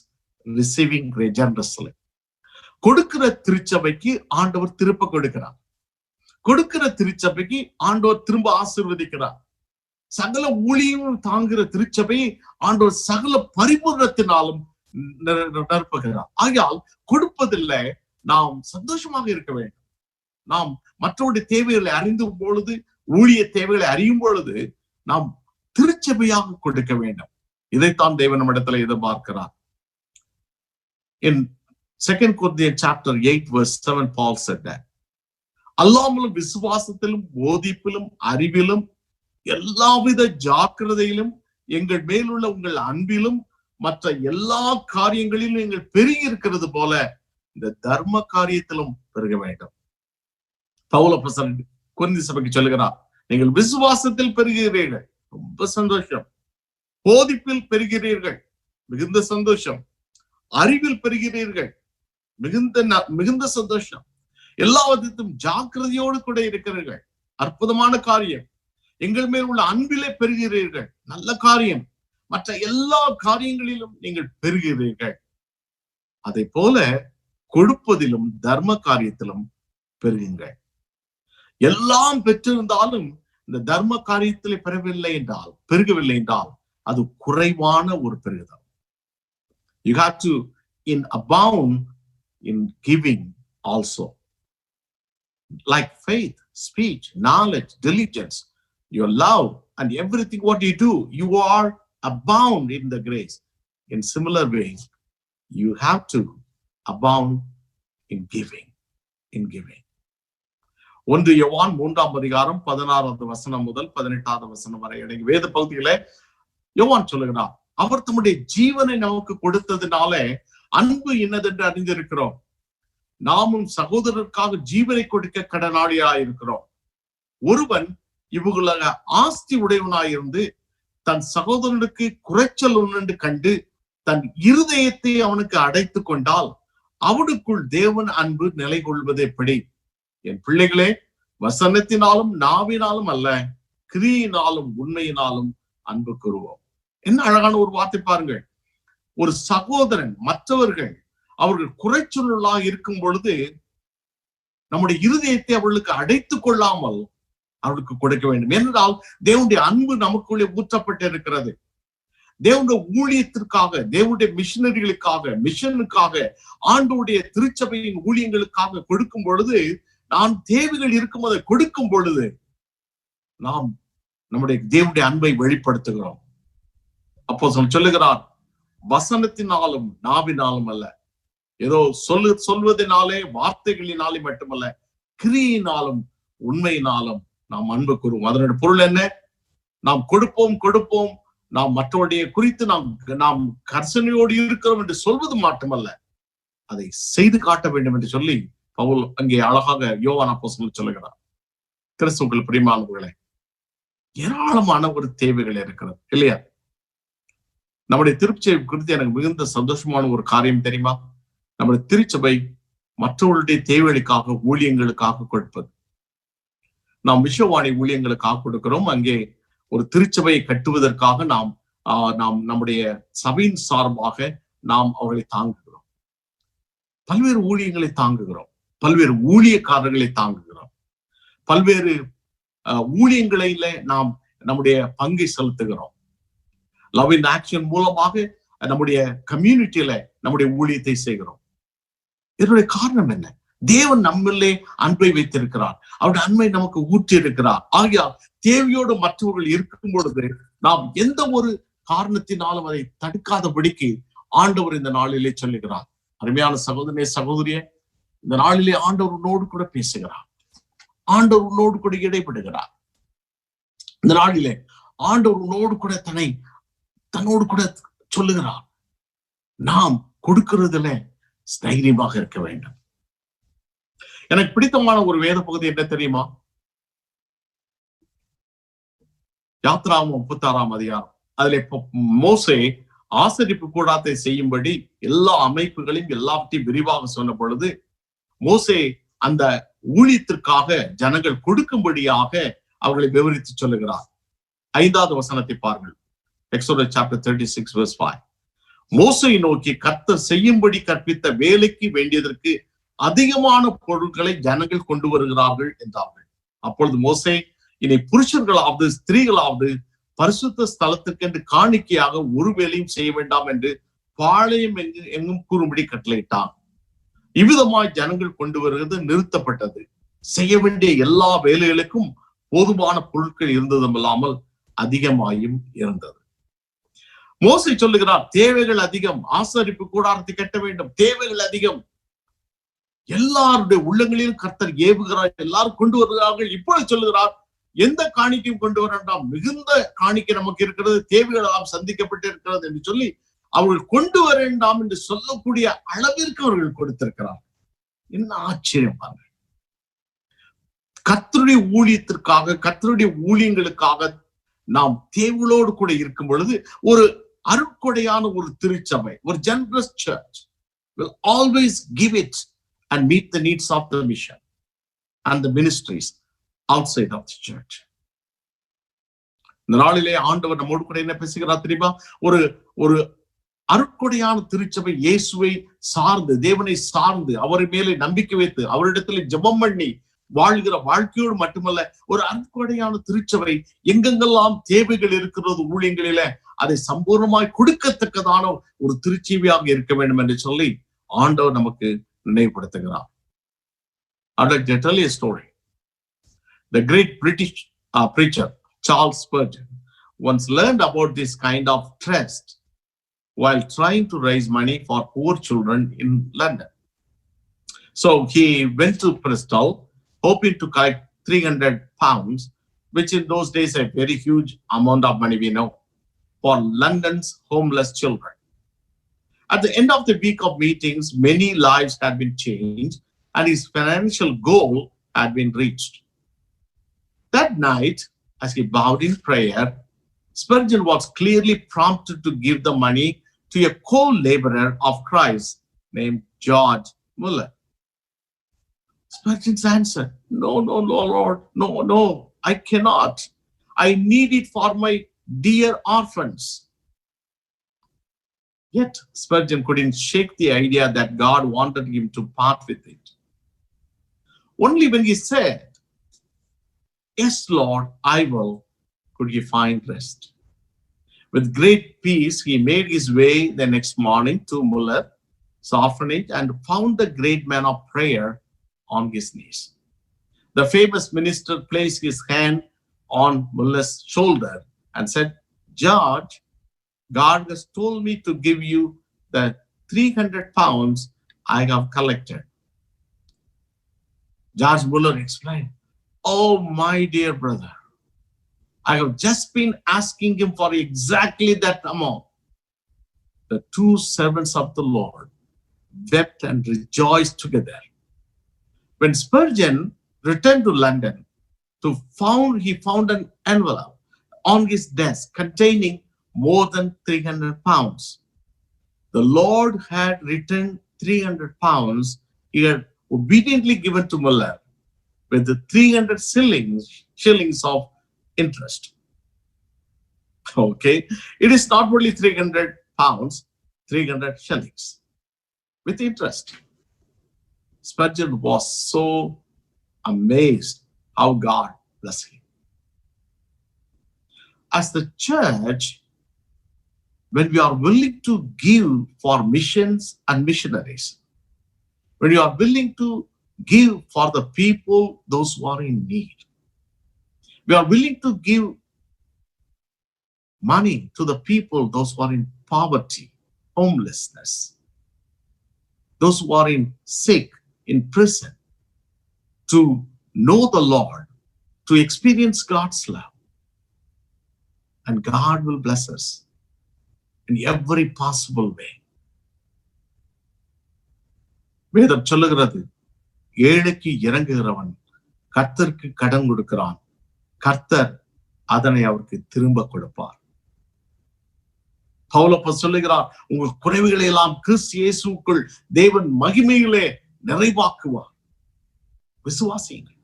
receiving generously. கொடுக்கிற திருச்சபைக்கு ஆண்டவர் திருப்ப கொடுக்கிறார். கொடுக்கிற திருச்சபைக்கு ஆண்டவர் திரும்ப ஆசீர்வதிக்கிறார். சகல ஊழியமும் தாங்குகிற திருச்சபையை ஆண்டவர் சகல பரிபூர்ணத்தினாலும் நிரப்புகிறார். ஆகையால் கொடுப்பதில்லை நாம் சந்தோஷமாக இருக்க வேண்டும். நாம் மற்றவருடைய தேவைகளை அறிந்தும் பொழுது, ஊழிய தேவைகளை அறியும் பொழுது நாம் திருச்சபையாக கொடுக்க வேண்டும். இதைத்தான் தேவன் நம்மிடத்துல எதிர்பார்க்கிறார். In 2 Corinthians chapter 8 verse 7 Paul said that அல்லாமலும் விசுவாசத்திலும் போதிப்பிலும் அறிவிலும் எல்லாவித ஜாக்கிரதையிலும் எங்கள் மேலுள்ள உங்கள் அன்பிலும் மற்ற எல்லா காரியங்களிலும் நீங்கள் பெருகி இருக்கிறது போல இந்த தர்ம காரியத்திலும் பெருக வேண்டும். பவுல் அப்போஸ்தலன் கொரிந்தி சபைக்கு சொல்லுகிறார், நீங்கள் விசுவாசத்தில் பெருகிறீர்கள், ரொம்ப சந்தோஷம். போதிப்பில் பெருகிறீர்கள், மிகுந்த சந்தோஷம். அறிவில் பெருகிறீர்கள், மிகுந்த சந்தோஷம். எல்லாவற்றிலும் ஜாக்கிரதையோடு கூட இருக்கிறீர்கள், அற்புதமான காரியம். எங்கள் மேல் உள்ள அன்பிலே பெருகிறீர்கள், நல்ல காரியம். மற்ற எல்லா காரியங்களிலும் நீங்கள் பெருகிறீர்கள். அதை போல கொடுப்பதிலும் தர்ம காரியத்திலும் பெருகுங்கள். எல்லாம் பெற்றிருந்தாலும் இந்த தர்ம காரியத்திலே பெறவில்லை என்றால், பெருகவில்லை என்றால் அது குறைவான ஒரு பெருகுதல். You have to abound in giving also. Like faith, speech, knowledge, diligence, your love, and everything what you do, you are abound in the grace. In similar way, you have to abound in giving. In giving. 1 யோவான் 3ஆம் அதிகாரம் 16வது வசனம் முதல் 18வது வசனம் வரை அடங்கிய வேத பகுதியிலே யோவான் சொல்லுகிறார், அவர் தம்முடைய ஜீவனை நமக்கு கொடுத்ததுனால அன்பு என்னதென்று அறிந்திருக்கிறோம். நாமும் சகோதரருக்காக ஜீவனை கொடுக்க கடனாளியாய் இருக்கிறோம். ஒருவன் இவர்கள ஆஸ்தி உடையவனாயிருந்து தன் சகோதரனுக்கு குறைச்சல் ஒன்று கண்டு தன் இருதயத்தை அவனுக்கு அடைத்து கொண்டால் அவனுக்குள் தேவன் அன்பு நிலை கொள்வது எப்படி? என் பிள்ளைகளே, வசனத்தினாலும் நாவினாலும் அல்ல, கிரியினாலும் உண்மையினாலும் அன்பு கூறுவோம். என்ன அழகான ஒரு வார்த்தை பாருங்கள். ஒரு சகோதரன், மற்றவர்கள் அவர்கள் குறைச்சொல்லாக இருக்கும் பொழுது நம்முடைய இருதயத்தை அவர்களுக்கு அடைத்துக் கொள்ளாமல் அவர்களுக்கு கொடுக்க வேண்டும். என்றால் தேவனுடைய அன்பு நமக்குள்ளே ஊற்றப்பட்டிருக்கிறது. தேவனுடைய ஊழியத்திற்காக, தேவனுடைய மிஷனுக்காக, ஆண்டவருடைய திருச்சபையின் ஊழியங்களுக்காக கொடுக்கும் பொழுது, நாம் தேவைகள் இருக்கும் அதை கொடுக்கும் பொழுது நாம் நம்முடைய தேவனுடைய அன்பை வெளிப்படுத்துகிறோம். அப்போ சொல்லுகிறார், வசனத்தினாலும் நாவினாலும் அல்ல, ஏதோ சொல்வதனாலே வார்த்தைகளினாலே மட்டுமல்ல, கிரியினாலும் உண்மையினாலும் நாம் அன்பு கூறுவோம். அதனுடைய பொருள் என்ன? நாம் கொடுப்போம், நாம் மற்றவருடைய குறித்து நாம் கர்சனையோடு இருக்கிறோம் என்று சொல்வது மட்டுமல்ல, அதை செய்து காட்ட வேண்டும் என்று சொல்லி பவுல் அங்கே அழகாக யோவான் அப்போஸ்தலன் சொல்லுகிறார். கிறிஸ்துவுக்குள் பிரியமானவர்களே, ஏராளமான ஒரு தேவைகள் இருக்கிறது இல்லையா? நம்முடைய திருச்சபை குறித்து எனக்கு மிகுந்த சந்தோஷமான ஒரு காரியம் தெரியுமா? நம்முடைய திருச்சபை மற்றவர்களுடைய தேவைகளுக்காக, ஊழியங்களுக்காக கொடுப்பது. நாம் விஸ்வவாணி ஊழியங்களுக்காக கொடுக்கிறோம். அங்கே ஒரு திருச்சபையை கட்டுவதற்காக நாம் நம்முடைய சபையின் சார்பாக நாம் அவர்களை தாங்குகிறோம். பல்வேறு ஊழியங்களை தாங்குகிறோம், பல்வேறு ஊழியக்காரர்களை தாங்குகிறோம், பல்வேறு ஊழியங்களில நாம் நம்முடைய பங்கை செலுத்துகிறோம். லவ் இன் ஆக்ஷன் மூலமாக நம்முடைய கம்யூனிட்டியில நம்முடைய ஊழியத்தை செய்கிறோம். இதனுடைய காரணம் என்ன? தேவன் நம்மளே அன்பை வைத்திருக்கிறார். அவருடைய அன்பை நமக்கு ஊற்றி இருக்கிறார். ஆகையால் தேவையோடு மற்றவர்கள் இருக்கும் பொழுது நாம் எந்த ஒரு காரணத்தினாலும் அதை தடுக்காதபடிக்கு ஆண்டவர் இந்த நாளிலே சொல்லுகிறார். அருமையான சகோதரனே, சகோதரியே, இந்த நாளிலே ஆண்டவர் உன்னோடு கூட பேசுகிறார். ஆண்டவர் உன்னோடு கூட இடைப்படுகிறார். இந்த நாளிலே ஆண்டவர் உன்னோடு கூட தன்னோடு கூட சொல்லுகிறார். நாம் கொடுக்கிறதுல தைரியமாக இருக்க வேண்டும். எனக்கு பிடித்தமான ஒரு வேத பகுதி என்ன தெரியுமா? யாத்ராகமம் 36ஆம் அதிகாரம். அதுல மோசே ஆசரிப்பு கூடாரத்தை செய்யும்படி எல்லா அமைப்புகளையும் எல்லாவற்றையும் விரிவாக சொன்ன பொழுது, மோசே அந்த ஊழியத்திற்காக ஜனங்கள் கொடுக்கும்படியாக அவர்களை விவரித்து சொல்லுகிறார். 5வது வசனத்தை பாருங்கள். Exodus chapter 36 verse 5. மோசேயை நோக்கி, கர்த்தர் செய்யும்படி கற்பித்த வேலைக்கு வேண்டியதற்கு அதிகமான பொருட்களை ஜனங்கள் கொண்டு வருகிறார்கள் என்றார்கள். அப்பொழுது மோசே, இனி புருஷர்களாவது ஸ்திரீகளாவது பரிசுத்த ஸ்தலத்திற்கு என்று காணிக்கையாக ஒரு வேலையும் செய்ய வேண்டாம் என்று பாளையம் எங்கும் கூறும்படி கட்டளையிட்டான். இவ்விதமாய் ஜனங்கள் கொண்டு வருவது நிறுத்தப்பட்டது. செய்ய வேண்டிய எல்லா வேலைகளுக்கும் போதுமான பொருட்கள் இருந்ததும் இல்லாமல் அதிகமாயும் இருந்தது. மோசே சொல்லுகிறார், தேவைகள் அதிகம், ஆசரிப்பு கூடாரத்தை கட்ட வேண்டும், தேவைகள் அதிகம். எல்லாருடைய உள்ளங்களிலும் கர்த்தர் ஏவுகிறார், எல்லாரும் கொண்டு வருகிறார்கள். இப்பொழுது சொல்லுகிறார், எந்த காணிக்கையும் கொண்டு வர வேண்டாம், மிகுந்த காணிக்கை நமக்கு இருக்கிறது, தேவைகள் எல்லாம் சந்திக்கப்பட்டு இருக்கிறது என்று சொல்லி அவர்கள் கொண்டு வர வேண்டாம் என்று சொல்லக்கூடிய அளவிற்கு அவர்கள் கொடுத்திருக்கிறார். என்ன ஆச்சரியம் பாருங்க. கர்த்தருடைய ஊழியத்திற்காக, கர்த்தருடைய ஊழியங்களுக்காக நாம் தேவைகளோடு கூட இருக்கும் பொழுது ஒரு அருட்கொடையான ஒரு திருச்சபை, ஒரு generous church will always give it and meet the needs of the mission and the ministries outside of the church. இந்த நாளிலே ஆண்டவர் நம்மோடு கூட என்ன பேசுகிறார் தெரியுமா? ஒரு அருட்கொடையான திருச்சபை, இயேசுவை சார்ந்து, தேவனை சார்ந்து, அவரை மேலே நம்பிக்கை வைத்து, அவரிடத்துல ஜெபம் பண்ணி வாழ்கிற வாழ்க்கையோடு மட்டுமல்ல, ஒரு அருட்கொடையான திருச்சபை எங்கெங்கெல்லாம் தேவைகள் இருக்கிறது ஊழியங்களில அதை சம்பூர்ணமாய் கொடுக்கத்தக்கதான ஒரு திருச்சபையாக இருக்க வேண்டும் என்று சொல்லி ஆண்டவர் நமக்கு நினைவுபடுத்துகிறார். I'd like to tell you a story. The great British preacher Charles Spurgeon once learned about this kind of trust while trying to raise money for poor children in London. So he went to Bristol hoping to collect 300 pounds, which in those days a very huge amount of money, we know, for London's homeless children. At the end of the week of meetings, many lives had been changed and his financial goal had been reached. That night, as he bowed in prayer, Spurgeon was clearly prompted to give the money to a co-laborer of Christ named George Muller. Spurgeon's answer, no, Lord, no, I cannot. I need it for my dear orphans. Yet Spurgeon couldn't shake the idea that God wanted him to part with it. Only when he said, yes, Lord, I will, could he find rest. With great peace, he made his way the next morning to Muller's orphanage and found the great man of prayer on his knees. The famous minister placed his hand on Muller's shoulder and said, George, God has told me to give you the 300 pounds I have collected. George Muller explained, oh, my dear brother, I have just been asking him for exactly that amount. The two servants of the Lord wept and rejoiced together. When Spurgeon returned to London, he found an envelope on his desk containing more than 300 pounds. The Lord had returned 300 pounds he had obediently given to Muller with the 300 shillings of interest. Okay, it is not only 300 pounds, 300 shillings with interest. Spurgeon was so amazed how God blessed him. As the church, when we are willing to give for missions and missionaries, when you are willing to give for the people, those who are in need. We are willing to give money to the people, those who are in poverty, homelessness, those who are in sick, in prison, to know the Lord, to experience God's love. And God will bless us in every possible way. வேதம் சொல்லுகிறது, ஏழைக்கு இறங்குகிறவன் கர்த்தருக்கு கடன் கொடுக்கிறான், கர்த்தர் அதனை அவருக்கு திரும்ப கொடுப்பார். பவுல் சொல்லுகிறார், உங்கள் குறைவுகளை எல்லாம் கிறிஸ்து இயேசுவுக்குள் தேவன் மகிமையிலே நிறைவாக்குவார். விசுவாசியுங்கள்.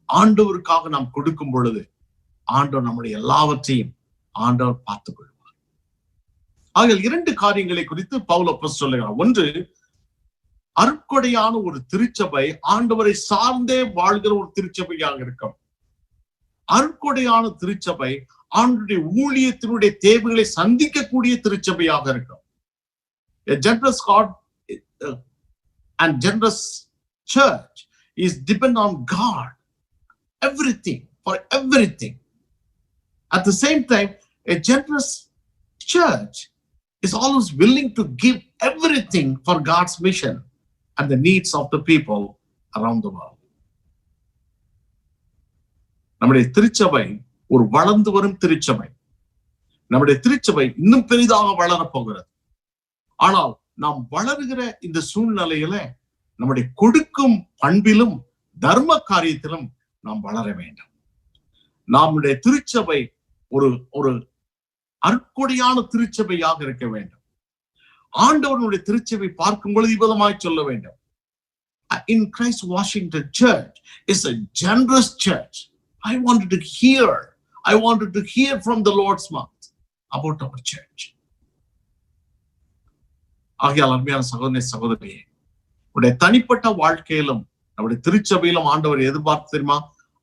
ஆண்டவருக்காக நாம் கொடுக்கும் பொழுது ஆண்டவர் நம்முடைய எல்லாவற்றையும் ஆண்டவர் பார்த்துக் கொள்வார். ஆகிய இரண்டு காரியங்களை குறித்து பவுல் சொல்லுகிறார். ஒன்று, அருட்கொடையான ஒரு திருச்சபை ஆண்டவரை சார்ந்தே வாழ்கிற ஒரு திருச்சபையாக இருக்கும். அருட்கொடையான திருச்சபை ஆண்டுடைய ஊழியத்தினுடைய தேவைகளை சந்திக்கக்கூடிய திருச்சபையாக இருக்கும். A generous God and generous church is depend on God, everything, for everything. At the same time, a generous church is always willing to give everything for God's mission and the needs of the people around the world. நம்முடைய திருச்சபை ஒரு வளர்ந்து வரும் திருச்சபை. நம்முடைய திருச்சபை இன்னும் பெரிதாக வளரப் போகிறது. ஆனால் நாம் வளருகிற இந்த சூழ்நிலையில நம்முடைய கொடுக்கும் பண்பிலும் தர்ம காரியத்திலும் நாம் வளர வேண்டும். நம்முடைய திருச்சபை ஒரு அருட்கொடையான திருச்சபையாக இருக்க வேண்டும். ஆண்டவனுடைய திருச்சபை பார்க்கும் பொழுது இவ்விதமாய் சொல்ல வேண்டும், in Christ Washington Church is a generous church. I wanted to hear from the Lord's mouth about our church. ஆகையால் அருமையான சகோதரனே, சகோதரியே, உடைய தனிப்பட்ட வாழ்க்கையிலும் நம்முடைய திருச்சபையிலும் ஆண்டவரை எதிர்பார்த்து தெரியுமா?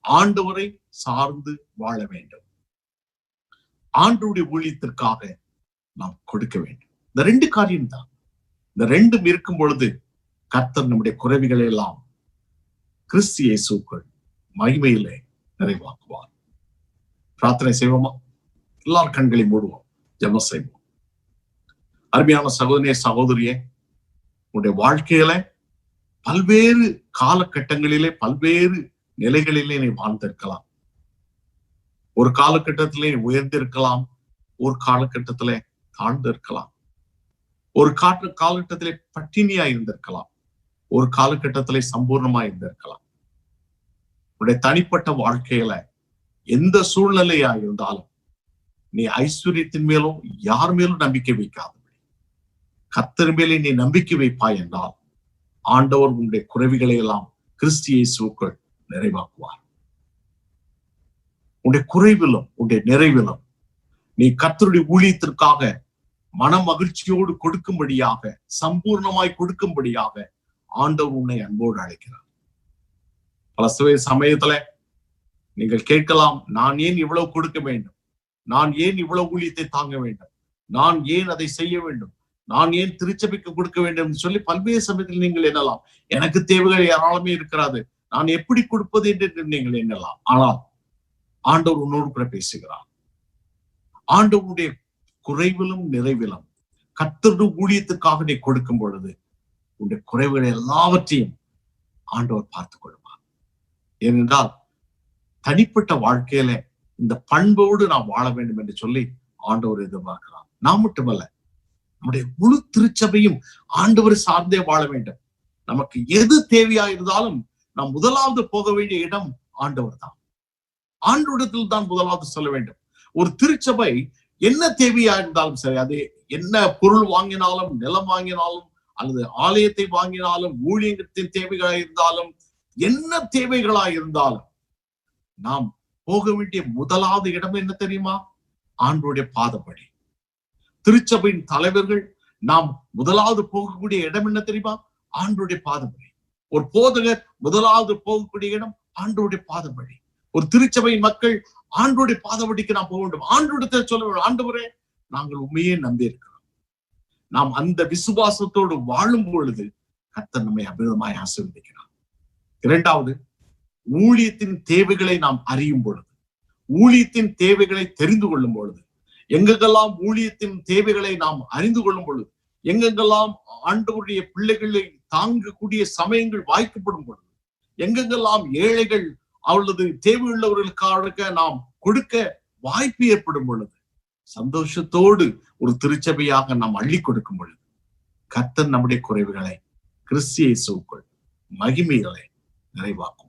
ஆண்டவரை சார்ந்து வாழ வேண்டும். ஆண்டவருடைய ஊழியத்திற்காக நாம் கொடுக்க வேண்டும். இந்த ரெண்டு காரியம் தான். இந்த ரெண்டும் இருக்கும் பொழுது கர்த்தர் நம்முடைய குறைவுகளை எல்லாம் கிறிஸ்து இயேசுவுக்குள் மகிமையிலே நிறைவாக்குவார். பிரார்த்தனை செய்வோமா? எல்லாரும் கண்களை மூடுவோம், ஜெபம் செய்வோம். அருமையான சகோதரனே, சகோதரியே, உன்னுடைய வாழ்க்கையில பல்வேறு காலகட்டங்களிலே பல்வேறு நிலைகளிலே நீ வாழ்ந்திருக்கலாம். ஒரு காலகட்டத்திலே நீ உயர்ந்திருக்கலாம், ஒரு காலகட்டத்திலே தாழ்ந்திருக்கலாம், ஒரு காலகட்டத்திலே பட்டினியா இருந்திருக்கலாம், ஒரு காலகட்டத்திலே சம்பூர்ணமா இருந்திருக்கலாம். உன்னுடைய தனிப்பட்ட வாழ்க்கையில எந்த சூழ்நிலையா இருந்தாலும் நீ ஐஸ்வர்யத்தின் மேலும் யார் மேலும் நம்பிக்கை வைக்காதபடி கர்த்தர் மேலே நீ நம்பிக்கை வைப்பாய் என்றால் ஆண்டவர் உன்னுடைய குறைவுகளை எல்லாம் கிறிஸ்து இயேசுவுக்குள் நிறைவாக்குவார். உன்னுடைய குறைவிலும் உன்னுடைய நிறைவிலும் நீ கர்த்தருடைய ஊழியத்திற்காக மன மகிழ்ச்சியோடு கொடுக்கும்படியாக, சம்பூர்ணமாய் கொடுக்கும்படியாக ஆண்டவர் உன்னை அன்போடு அழைக்கிறார். பல சமயத்துல நீங்கள் கேட்கலாம், நான் ஏன் இவ்வளவு கொடுக்க வேண்டும், நான் ஏன் இவ்வளவு ஊழியத்தை தாங்க வேண்டும், நான் ஏன் அதை செய்ய வேண்டும், நான் ஏன் திருச்சபைக்கு கொடுக்க வேண்டும் சொல்லி பல்வேறு சமயத்தில் நீங்கள் எண்ணலாம். எனக்கு தேவைகள் ஏராளமே இருக்கிறது, நான் எப்படி கொடுப்பது என்று நீங்கள் எண்ணலாம். ஆனால் ஆண்டவர் உன்னோடு கூட பேசுகிறார். ஆண்டவருடைய குறைவிலும் நிறைவிலும் கர்த்தருடைய ஊழியத்துக்காக நீ கொடுக்கும் பொழுது உன்னுடைய குறைவுகளை எல்லாவற்றையும் ஆண்டவர் பார்த்துக் கொள்வார். ஏனென்றால் தனிப்பட்ட வாழ்க்கையில இந்த பண்போடு நாம் வாழ வேண்டும் என்று சொல்லி ஆண்டவர் எதிர்பார்க்கிறார். நாம் மட்டுமல்ல, நம்முடைய முழு திருச்சபையும் ஆண்டவரை சார்ந்தே வாழ வேண்டும். நமக்கு எது தேவையா இருந்தாலும் நாம் முதலாவது போக வேண்டிய இடம் ஆண்டவர் தான். ஆண்டவரிடத்தில் தான் முதலாவது சொல்ல வேண்டும். ஒரு திருச்சபை என்ன தேவையா இருந்தாலும் சரி, அது என்ன பொருள் வாங்கினாலும், நிலம் வாங்கினாலும், அல்லது ஆலயத்தை வாங்கினாலும், ஊழியத்தின் தேவைகளா இருந்தாலும், என்ன தேவைகளா இருந்தாலும் நாம் போக வேண்டிய முதலாவது இடம் என்ன தெரியுமா? ஆண்டவருடைய பாதப்படி. திருச்சபையின் தலைவர்கள் நாம் முதலாவது போகக்கூடிய இடம் என்ன தெரியுமா? ஆண்டவருடைய பாதப்படி. ஒரு போதகர் முதலாவது போகக்கூடிய இடம் ஆண்டவருடைய பாதப்படி. ஒரு திருச்சபையின் மக்கள் ஆண்டவருடைய பாதப்படிக்கு நாம் போக வேண்டும். ஆண்டவரிடத்தை சொல்ல வேண்டும், ஆண்டவரே நாங்கள் உண்மையே நம்பி இருக்கிறோம். நாம் அந்த விசுவாசத்தோடு வாழும் பொழுது கர்த்தர் நம்மை அபிரதமாய் ஆசீர்வதிக்கிறார். இரண்டாவது, ஊழியத்தின் தேவைகளை நாம் அறியும் பொழுது, ஊழியத்தின் தேவைகளை தெரிந்து கொள்ளும் பொழுது, எங்கெங்கெல்லாம் ஊழியத்தின் தேவைகளை நாம் அறிந்து கொள்ளும் பொழுது, எங்கெங்கெல்லாம் ஆண்டவருடைய பிள்ளைகளை தாங்கக்கூடிய சமயங்கள் வாய்க்கப்படும் பொழுது, எங்கெங்கெல்லாம் ஏழைகள் அவளது தேவையுள்ளவர்களுக்காக நாம் கொடுக்க வாய்ப்பு ஏற்படும் பொழுது, சந்தோஷத்தோடு ஒரு திருச்சபையாக நாம் அள்ளி கொடுக்கும் பொழுது, கர்த்தர் நம்முடைய குறைவுகளை கிறிஸ்து இயேசுவுக்குள் மகிமைகளை நிறைவாக்கும்.